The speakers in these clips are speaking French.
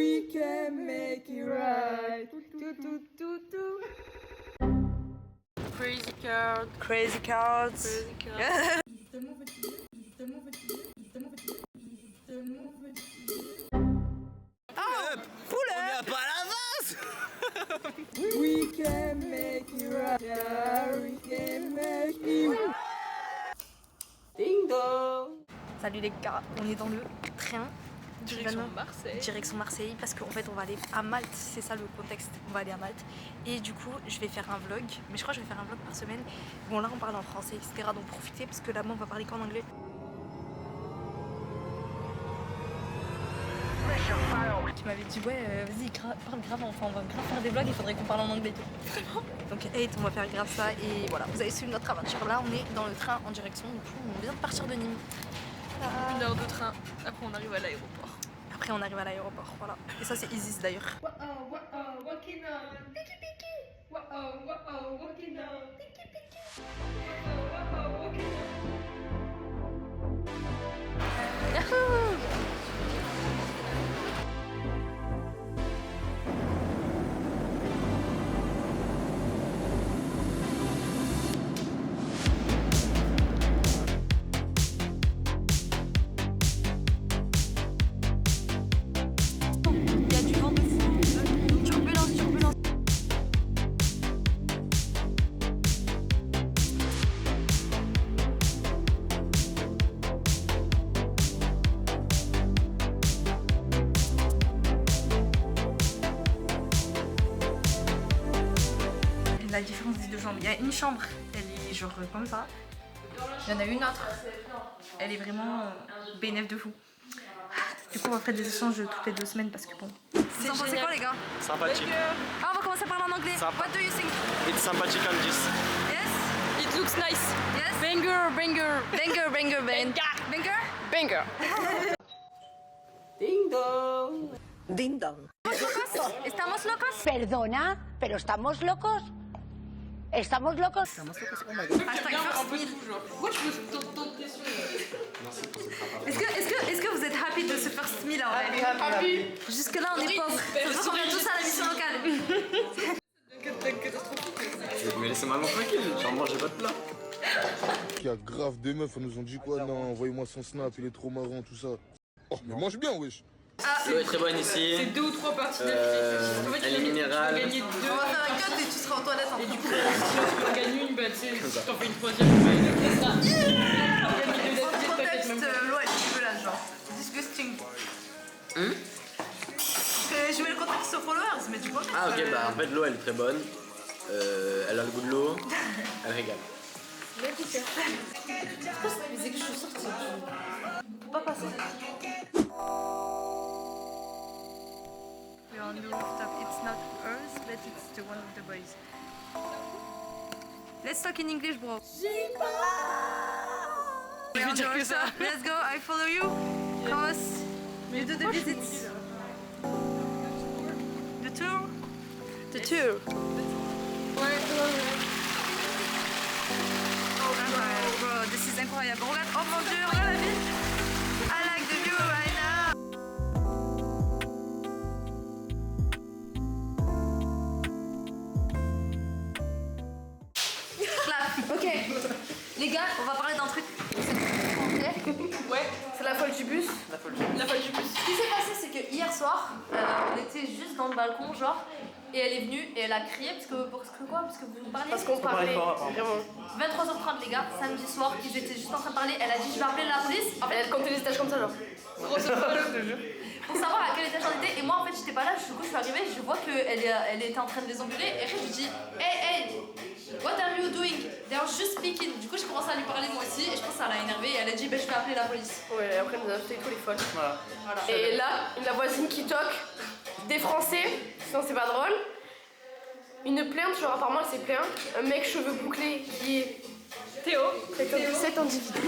We can make it right. Crazy card. Crazy cards. Crazy card. Pull up. Pas l'avance. We can make it right. Yeah, we can make it right. Ding dong. Salut les gars, on est dans le train. Direction Marseille. Direction Marseille parce qu'en fait on va aller à Malte, c'est ça le contexte, on va aller à Malte. Et du coup je vais faire un vlog, mais je crois que je vais faire un vlog par semaine. Bon là on parle en français etc, donc profitez parce que là-bas on va parler qu'en anglais. Qui m'avait dit ouais vas-y parle grave, enfin on va grave faire des vlogs, il faudrait qu'on parle en anglais. Vraiment. Donc hey, on va faire grave ça et voilà, vous avez suivi notre aventure. Là on est dans le train en direction, du coup on vient de partir de Nîmes. 1 heure de train, après on arrive à l'aéroport. Après on arrive à l'aéroport, voilà. Et ça c'est Isis d'ailleurs. Walking on, tiki tiki. Walking on, tiki tiki. Walking on. Yahoo! La différence des deux chambres, il y a une chambre, elle est genre comme ça. Il y en a une autre, elle est vraiment bénéf de fou. Du coup on va faire des échanges toutes les 2 semaines parce que bon. Vous en pensez quoi les gars? Sympathique. Ah on va commencer à parler en anglais. Sympa. What do you think? It's sympathique and this. Yes? It looks nice. Yes? Banger, banger. Banger. Banger? Banger. Ding dong. Ding dong. Estamos locos? Perdona, pero estamos locos. ¿Estamos locos? Hashtag first meal. Pourquoi je me tant de pression? Est-ce que vous êtes happy de ce first meal en vrai? Happy. Jusque là on est pauvres. On revient tous à la mission locale. Mais laissez-moi tranquille, j'en mangeais pas de plat. Il y a grave des meufs, elles nous ont dit quoi? Non, envoyez-moi son snap, il est trop marrant, tout ça. Oh, mais mange bien, wesh. L'eau est très bonne C'est ici. 2 ou 3 parties d'affilée. En fait, Elle est minérale. Tu vas gagner 2. On va faire un cut et tu seras en toilette en Et fait. du coup, si tu en gagnes une, bah tu sais, t'en fais une troisième. Tu vas gagner 2 d'affilée, Contexte, peut-être même pas. l'eau elle est dégueulasse genre. Disgusting. Je mets le contexte sur followers, mais du contexte. Ah ok, bah en fait l'eau elle est très bonne. Elle a le goût de l'eau. Elle régale. C'est que je suis sortie. Faut pas passer. We're on the rooftop. It's not ours, but it's the one of the boys. Let's talk in English, bro. Je vais dire que ça. Let's go, I follow you. Come us. You do the visits. The tour. The tour. Incroyable, bro. This is incroyable. Regarde, oh mon dieu, regarde la ville. I like the view right now. Clap. Ok. Les gars, on va parler d'un truc. Ouais, C'est la folle du bus. la folle du bus. Ce qui s'est passé, c'est que hier soir, on était juste dans le balcon, genre, et elle est venue et elle a crié parce que vous nous parlez. Parce qu'on parlait vraiment. 23h30 les gars, samedi soir, ils étaient juste en train de parler. Elle a dit je vais appeler la police. En fait, elle comptait les étages comme ça, genre. Grosse folle. Pour savoir à quel étage on était. Et moi en fait j'étais pas là. Du coup je suis arrivée, je vois qu'elle était en train de les engueuler. Et après je lui dis hey, what are you doing? They are just speaking. Du coup je commence à lui parler moi aussi et je pense que ça l'a énervée. Et elle a dit je vais appeler la police. Ouais, après elle nous a fait tous les folles. Voilà. Et là, la voisine qui toque, des Français, sinon c'est pas drôle. Une plainte, genre apparemment elle s'est plainte. Un mec cheveux bouclés qui est Théo. Cet individu.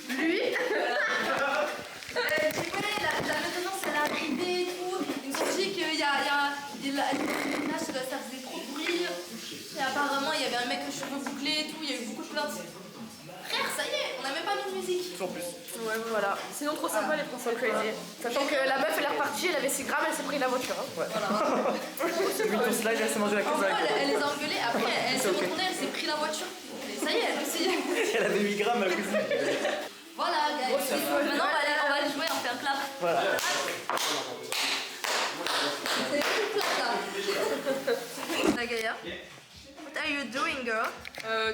Lui. Elle dit ouais, la maintenance elle est arrivée et tout. Ils nous ont dit qu'il y a ça faisait trop de bruit. Et apparemment il y avait un mec aux cheveux bouclés et tout. Il y a eu beaucoup de plaintes. Frère, ça y est, on n'a même pas mis de musique. En plus. Ouais, voilà. Voilà. Sinon, trop sympa les Français. Crazy. Sachant que la meuf elle est repartie, elle avait ses grammes, elle s'est pris la voiture. Hein. Celui ton slide, elle s'est mangé la En case gros, avec. elle les a engueulés, après elle s'est retournée, elle s'est pris la voiture. Et ça y est, elle aussi. Elle avait 8 grammes, elle aussi. Voilà, guys. Maintenant, on va aller jouer, on fait un clap. Voilà. C'est tout clap là. La Gaïa. What are you doing, girl?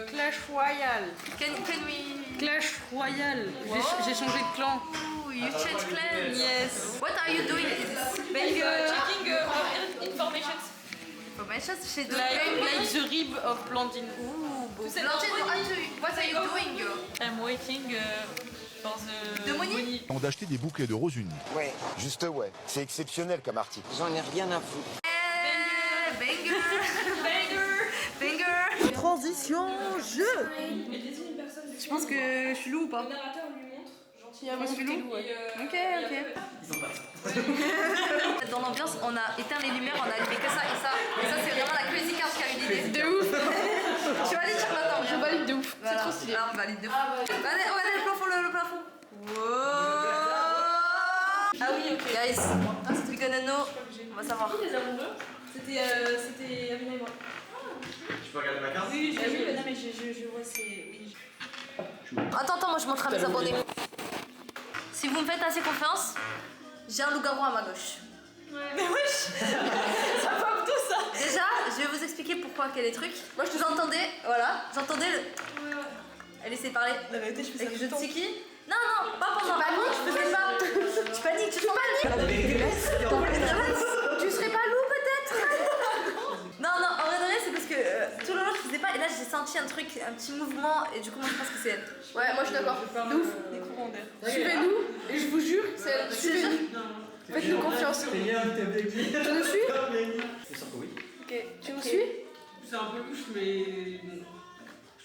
Clash Royale. Can we... Clash Royale. J'ai changé de clan. Ooh, you change clan? Yes. What are you doing? Checking Information chez the like the rib of Blandine. Ooh, what are you doing, girl? I'm waiting for the money. D'acheter des bouquets de roses unies. Ouais, juste ouais. C'est exceptionnel comme article. J'en ai rien à foutre. Banger! Banger! Transition jeu. Je pense que je suis loup ou pas? Je suis loup. Ok. Dans l'ambiance, on a éteint les lumières, on a allumé que ça et ça. Et ça, c'est vraiment la crazy card qui a eu l'idée. De ouf. Tu vas aller sur la table. Je valide de ouf. Voilà. C'est trop stylé. Là, on valide de ouf. Allez, on va aller le plafond. Wow. Ah oui, ok. Guys, we gonna know. On va savoir. C'était Amina et moi. Tu peux regarder ma carte? Oui, non mais je vois c'est... Attends, moi je montre à mes abonnés. Si vous me faites assez confiance, j'ai un loup-garou à ma gauche. Mais wesh. Ça pop tout ça. Déjà, je vais vous expliquer pourquoi quel est le truc. Moi je vous entendais, voilà, j'entendais le... Elle essaie de parler. La vérité, je fais ça Avec tout je le ne temps. sais qui. Non, pas pendant. Tu paniques, je faisais pas. Tu paniques, tu paniques. Tu serais pas loup peut-être? Non, en vrai de vrai, c'est parce que tout le long je faisais pas et là j'ai senti un truc, un petit mouvement et du coup moi je pense que c'est elle. Ouais, moi je suis d'accord. De ouf. Des courants d'air. Suivez-nous et je vous jure, c'est elle. Suivez-nous. Faites-nous confiance. Tu nous suis? C'est sûr que oui. Ok. Tu nous suis? C'est un peu louche mais...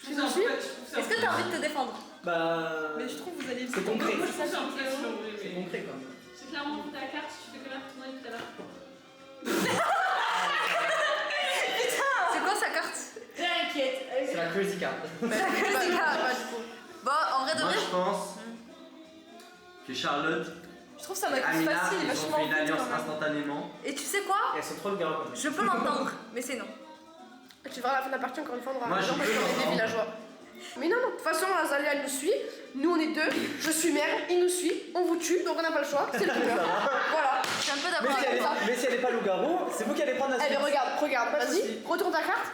Tu nous suis? Est-ce que t'as envie de te défendre? Bah. Mais je trouve que vous allez... C'est concret. Ça, c'est un peu... C'est concret quoi. C'est clairement ta carte, tu fais que la retourner tout à l'heure. C'est quoi sa carte? T'inquiète. C'est la crazy card. C'est grave. Bon, en vrai de Moi vrai. je pense que Charlotte Je trouve ça m'a et plus Amina, facile et ils ont vachement fait une vite, alliance quand même. instantanément. Et tu sais quoi? Et elles sont trop le garou. Je peux l'entendre, mais c'est non. Tu verras à la fin de la partie, encore une fois, on aura Moi, raison je parce peux qu'on est des l'entendre. villageois. Mais non, de toute façon, Azalia elle nous suit, nous on est deux, je suis mère, il nous suit, on vous tue, donc on n'a pas le choix, c'est le keeper. Voilà. Je suis un peu Mais d'accord si, avec ça. mais si elle est pas loup-garou, c'est vous qui allez prendre la Eh suite. bien regarde, Pas de vas-y, soucis. retourne ta carte.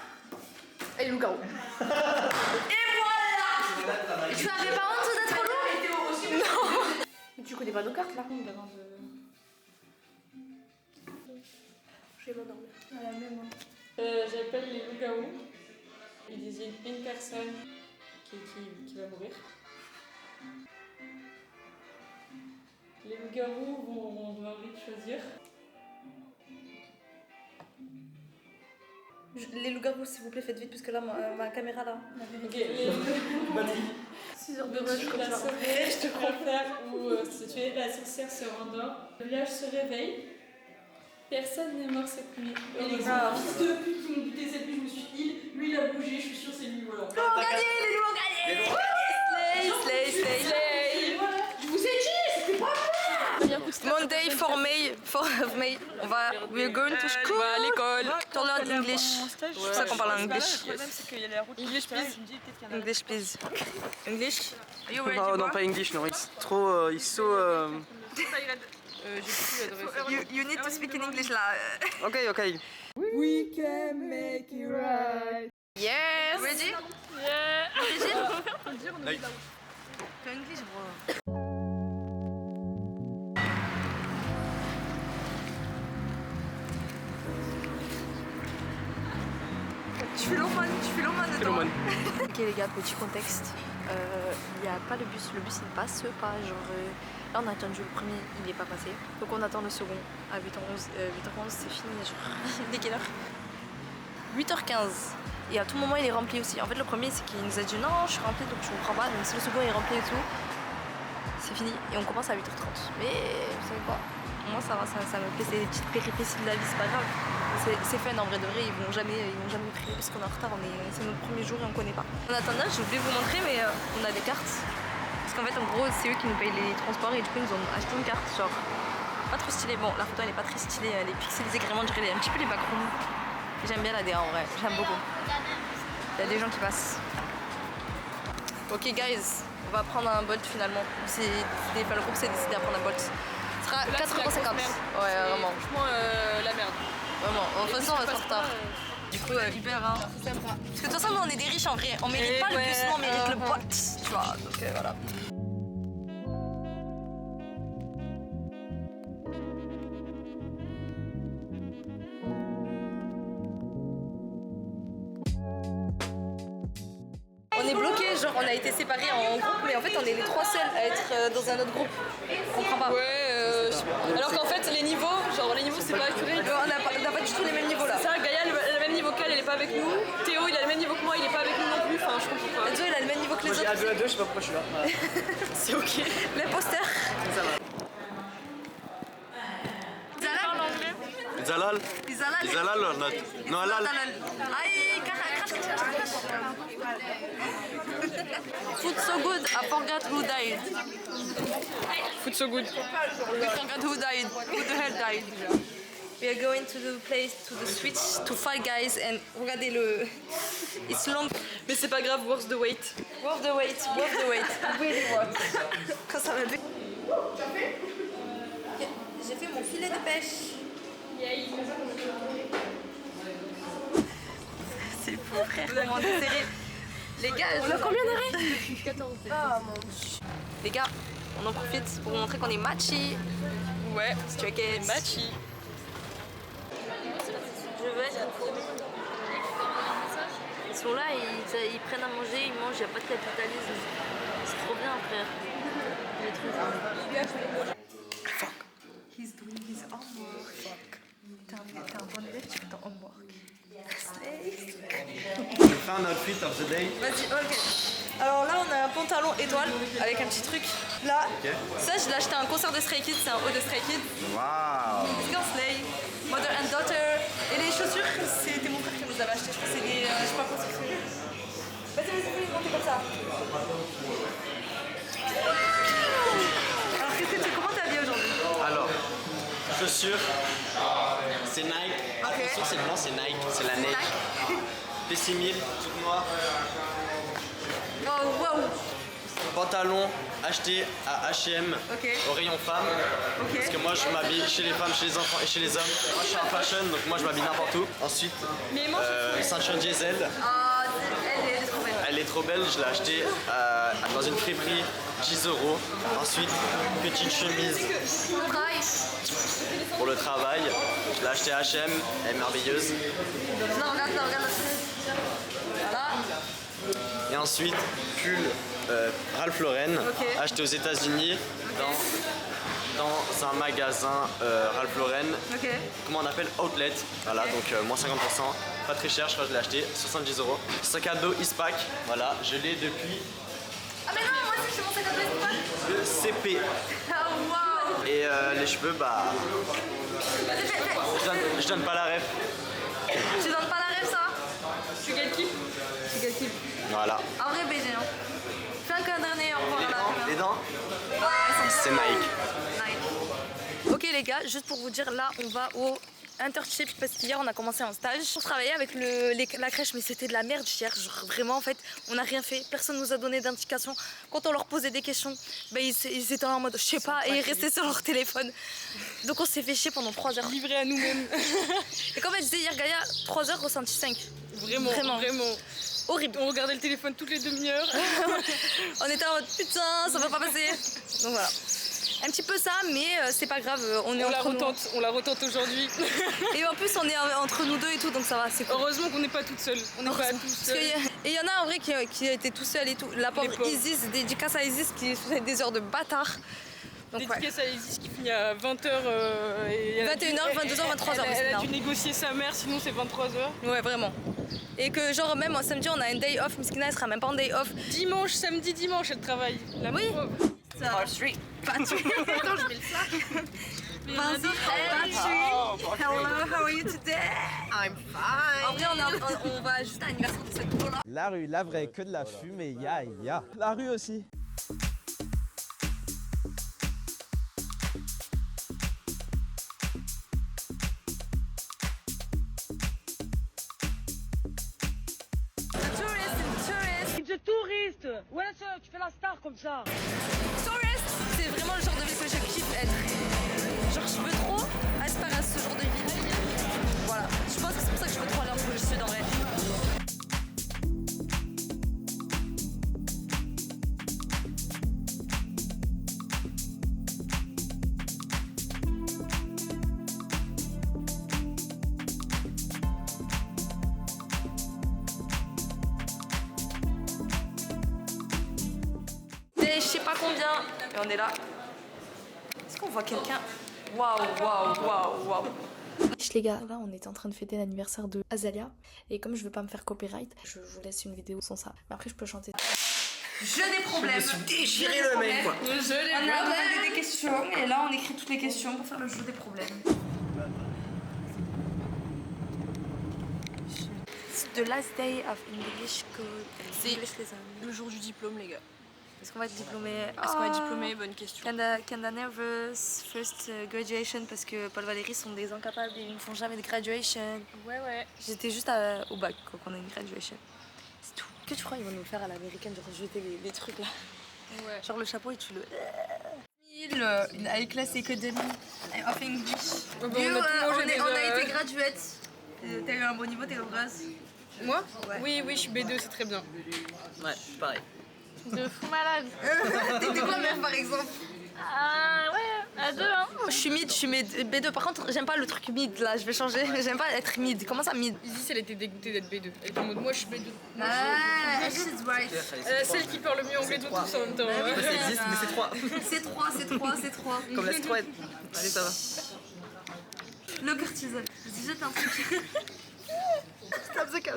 Elle est loup-garou. Et voilà! Et tu n'avais pas honte d'être loup? Non! Mais tu connais pas nos cartes là? Je vais m'endormir. J'appelle les loups-garous. Ils désignent une personne qui va mourir. Les loups-garous vont devoir vite choisir. Les loups-garous, s'il vous plaît, faites vite, parce que là, ma caméra là. Ok, les Batterie. 6 heures de donc, rush comme la ça. soirée, je te préfère où si tu es la sorcière se rendort. Le village se réveille. Personne n'est mort cette nuit. Et les fils de pute qui m'ont buté cette nuit, je me suis heal. Lui il a bougé, je suis sûre c'est lui, voilà. Les loups ont gagné! Les loups ont gagné! Slay! Je vous ai dit, c'était pas Monday for May, 4 of May. We're going to school. à l'école. To learn English. C'est pour ça qu'on parle en English. Le problème c'est qu'il y a la route. English please. English, please. English? Are you ready, Oh non, bro? pas English, non. It's trop. It's so. J'ai plus l'adresse. You need to speak in English là. Ok. We can make it right. Yes! Ready? Yeah. Ready? To English, bro. Tu fais l'omane dedans. Ok les gars, petit contexte. Il n'y a pas le bus il passe pas. Genre, là on a attendu le premier, il n'est pas passé. Donc on attend le second à 8h11. 8h11 c'est fini, genre. Dès quelle heure? 8h15. Et à tout moment il est rempli aussi. En fait le premier c'est qu'il nous a dit non je suis rempli donc je comprends pas. Donc si le second est rempli et tout, c'est fini. Et on commence à 8h30. Mais vous savez quoi? Moi ça va, ça me plaît, c'est des petites péripéties de la vie, c'est pas grave. C'est fun en vrai de vrai, ils vont jamais prier parce qu'on est en retard, c'est notre premier jour et on connaît pas. En attendant, je voulais vous montrer mais on a des cartes. Parce qu'en fait, en gros, c'est eux qui nous payent les transports et du coup, ils nous ont acheté une carte, genre pas trop stylée. Bon, la photo elle est pas très stylée, elle est pixelisée carrément, je dirais un petit peu les backrooms. J'aime bien la DA en vrai, j'aime beaucoup. Il y a des gens qui passent. Ok, guys, on va prendre un Bolt finalement. Le groupe s'est décidé à prendre un Bolt. Ce sera 4,50 €. Ouais, vraiment. Franchement, la merde. Vraiment, de toute façon, on va être en retard. Du coup, Uber, hein. Parce que de toute façon, nous, on est des riches en vrai. On mérite pas le bus, on mérite le Bolt. Tu vois, donc voilà. On est bloqués, genre on a été séparés en groupe, mais en fait on est les 3 seuls à être dans un autre groupe. Je comprends pas. Ouais, alors qu'en fait les niveaux c'est pas accuré. On n'a pas du tout les mêmes niveaux là. C'est ça, Gaïa elle a le même niveau qu'elle, elle est pas avec nous. Théo il a le même niveau que moi, il est pas avec nous non plus, enfin je comprends pas. Enzo il a le même niveau que les autres. À 2 à 2, je sais pas pourquoi je suis là. C'est ok. L'imposteur. Zalal. Zalal or not? No halal. Aïe, crash. Food so good, I forgot who died. Food so good. We forgot who died. Who the hell died? We are going to the place, to the switch, to fight guys and regardez le... It's long. Mais c'est pas grave, worth the wait. Worth the wait. Really worth. Quand ça va bien. J'ai fait mon filet de pêche. C'est fou frère, comment on est serré. Les gars, on a combien d'arrêts? 14. Ah mon dieu. Les gars, on en profite pour vous montrer qu'on est matchy. Ouais, Stray Kids. matchy. Je veux être ils sont là, ils prennent à manger, ils mangent, il n'y a pas de capitalisme. C'est trop bien frère. Les trucs. Fuck. He's doing his homework. Fuck. T'es un bon élève, tu fais ton homework. Je fais un outfit of the day. Vas-y, ok. Alors là, on a un pantalon étoile avec un petit truc là. Ok. Ça, je l'ai acheté à un concert de Stray Kids, c'est un haut de Stray Kids. Waouh. C'est un Slay, Mother and Daughter. Et les chaussures, c'était mon frère qui nous avait acheté. Je crois que c'est des. Je sais pas quoi c'est. Vas-y, montez comme ça. Alors, comment t'es habillée aujourd'hui? Alors, chaussures, c'est Nike. Ok. Attention, c'est blanc, c'est Nike, c'est la neige. PC1000, toute noire. Oh, wow. Pantalon acheté à H&M Ok. au rayon femmes. Ok. Parce que moi je m'habille chez les femmes, chez les enfants et chez les hommes. Moi je suis en fashion donc moi je m'habille n'importe où. Ensuite, ceinture diesel. Ah, elle est trop belle. Elle est trop belle, je l'ai achetée dans une friperie, 10 €. Ensuite, petite chemise pour le travail. Je l'ai achetée à H&M, elle est merveilleuse. Non, regarde. Voilà. Et ensuite, pull Ralph Lauren, Ok. acheté aux États-Unis dans un magasin Ralph Lauren. Ok. Comment on appelle? Outlet. Voilà, donc moins 50%. Pas très cher, je crois que je l'ai acheté, 70 €. Sac à dos Eastpak, voilà, je l'ai depuis Ah, mais non, moi aussi, j'ai mon sac à dos. le CP. Ah, waouh. Et les cheveux, bah. Vas-y, fais. Je donne pas la ref. Tu donnes pas la rêve, ça? Tu gatekeep? Voilà. En vrai, BG, hein. Fais un dernier au revoir à la caméra. Les dents, Ah, elles sont c'est Nike. Nike. Ok, les gars, juste pour vous dire, là, on va au internship parce qu'hier on a commencé un stage pour travailler avec la crèche, mais c'était de la merde hier. Genre vraiment, en fait, on n'a rien fait, personne nous a donné d'indications. Quand on leur posait des questions, bah, ils étaient en mode je sais pas et ils restaient sur leur téléphone. Donc on s'est fait chier pendant 3 heures. Livré à nous-mêmes. Et comme elle disait hier, Gaïa, 3 heures ressenti 5. Vraiment. Horrible. On regardait le téléphone toutes les demi-heures. On était en mode putain, ça va pas passer. Donc voilà. Un petit peu ça, mais c'est pas grave, on est entre nous. On la retente aujourd'hui. Et en plus, on est entre nous deux et tout, donc ça va, c'est cool. Heureusement qu'on n'est pas toutes seules. On n'est pas tous seuls. Et il y en a en vrai qui était tout seul et tout. La pauvre Isis, dédicace à Isis qui fait des heures de bâtard. Dédicace à Isis qui finit à 20h. 21h, 22h, 23h. Elle a dû négocier sa mère, sinon c'est 23h. Ouais, vraiment. Et que genre même samedi on a un day off, Miskina elle sera même pas en day off. Dimanche, samedi, dimanche elle travaille. Oui. Patrick. Attends, je mets le flash. Vas-y, Patrick. Hello, how are you today? I'm fine. En vrai, on va juste à l'anniversaire de cette go là. La rue, la vraie, que de la fumée, ya. La rue aussi. touriste. Ouais, tu fais la star comme ça. Tourist, c'est vraiment le genre de ville que je kiffe être. Genre je veux trop aspirer à ce genre de ville. Voilà, je pense que c'est pour ça que je veux trop aller en Corée du Sud en vrai. Et je sais pas combien, et on est là. Est-ce qu'on voit quelqu'un? Waouh, waouh, waouh, waouh. Les gars, là on était en train de fêter l'anniversaire de Azalia et comme je veux pas me faire copyright, je vous laisse une vidéo sans ça. Mais après je peux chanter. Je des problèmes. Je me suis déchiré le mec quoi. On a demandé des questions et là on écrit toutes les questions pour faire le jeu des problèmes. The last day of English School. C'est le jour du diplôme les gars. Est-ce qu'on va être diplômé? Est-ce qu'on va être diplômé? Bonne question. Kinda nervous, first graduation parce que Paul Valéry sont des incapables, ils ne font jamais de graduation. Ouais. J'étais juste au bac quand on a une graduation. C'est tout. Que tu crois ils vont nous faire à l'américaine, genre jeter les trucs là? Ouais. Genre le chapeau et tu le... Avec classe économie of English. Bon, on a été graduate. T'as eu un bon niveau, t'es heureuse? Moi Ouais. Oui, je suis B2, c'est très bien. Ouais, pareil. De fou malade. T'étais quoi mère par exemple? Ouais, à 2 hein. Je suis mid B2. Par contre, j'aime pas le truc mid là, je vais changer. J'aime pas être mid. Comment ça mid? Isis, elle était dégoûtée d'être B2. Elle était en mode, moi je suis B2. Ah, she's right. Celle qui parle le mieux anglais de tous en même temps. Ça existe, mais c'est 3. C'est 3. Comme la citroën. Allez, ça va. Le cortisol. Je jette un truc.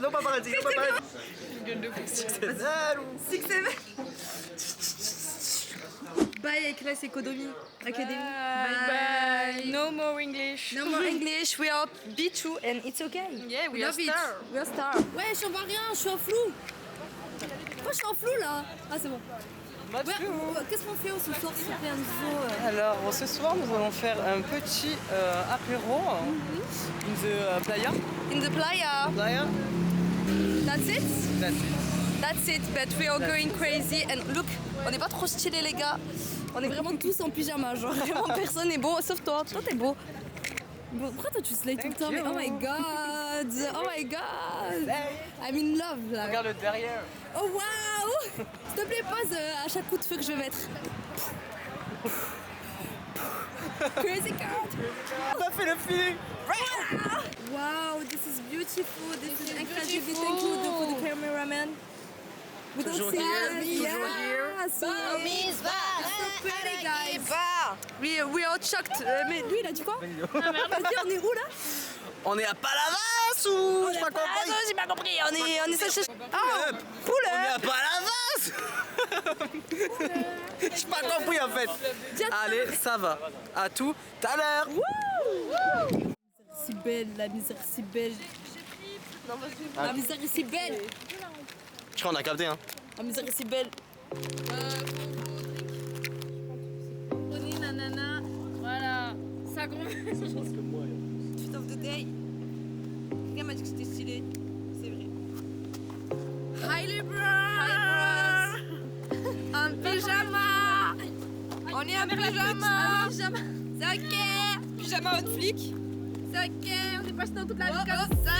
Non, pas paradis, non, pas paradis. Gueule de fou. Six Seven. Bye avec classe économie. Académie. Bye. No more English. No more English. We are B2 and it's okay. Yeah, we are love it. star. We are star. Ouais, je vois rien, je suis en flou. Pourquoi je suis en flou là? Ah, c'est bon. Qu'est-ce qu'on fait ce soir, Enzo? Alors, ce soir, nous allons faire un petit apéro in the playa. In the playa. Playa. That's it? That's it. That's it, but we are going crazy. And look, on n'est pas trop stylés les gars. On est vraiment tous en pyjama, genre vraiment personne n'est beau, sauf toi. Toi t'es beau. Pourquoi toi tu slay tout le temps? Mais oh my god! Oh my god! I'm in love là. Regarde le derrière. Oh wow! S'il te plaît, pose à chaque coup de feu que je vais mettre. Crazy girl! On a fait le feeling! Wow, this is beautiful. This is incredible. Thank you for the cameraman. We don't see us. Yeah, so pretty guys. We are shocked. Mais lui, il a dit quoi? Vas-y, on est où là? On est à Palavas ou j'ai pas compris? J'ai pas compris. On est ça. Ah, On est à Palavas. J'ai pas compris en fait. Allez, ça va. À tout à l'heure. Si belle, la misère si belle. La misère est si belle. Je crois qu'on a capté hein. La misère est si belle. Prenez nanana. Voilà. Ça compte. Fit of the day. Quelqu'un m'a dit que c'était stylé. C'est vrai. Hi les bros. En pyjama. On est en pyjama. C'est ok. Pyjama haute flic. C'est ok. On est passé dans toute la vie comme ça.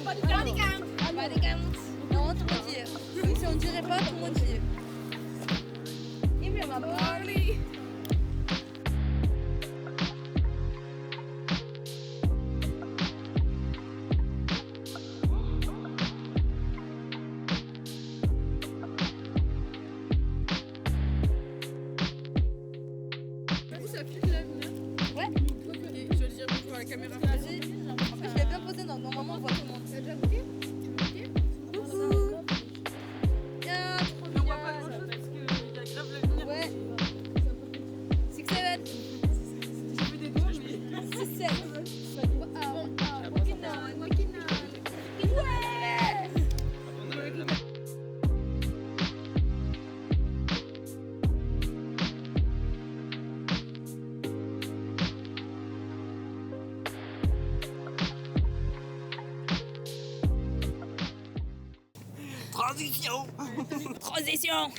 Body count. Non, tout le monde dire. Si on dirait pas, tout le monde dit. Et puis on va parler. Ouais. Je vais le dire pour la caméra. Vas-y. En plus, je l'ai bien posé, donc normalement on voit tout le monde. T'as déjà goûté? Coucou. Bien, trop bien. On voit pas grand chose parce qu'il y a grave le venir. Ouais. 6, 7. J'ai vu des doigts, mais. 6, 7. Walking on. Ouais! Transition. Transition.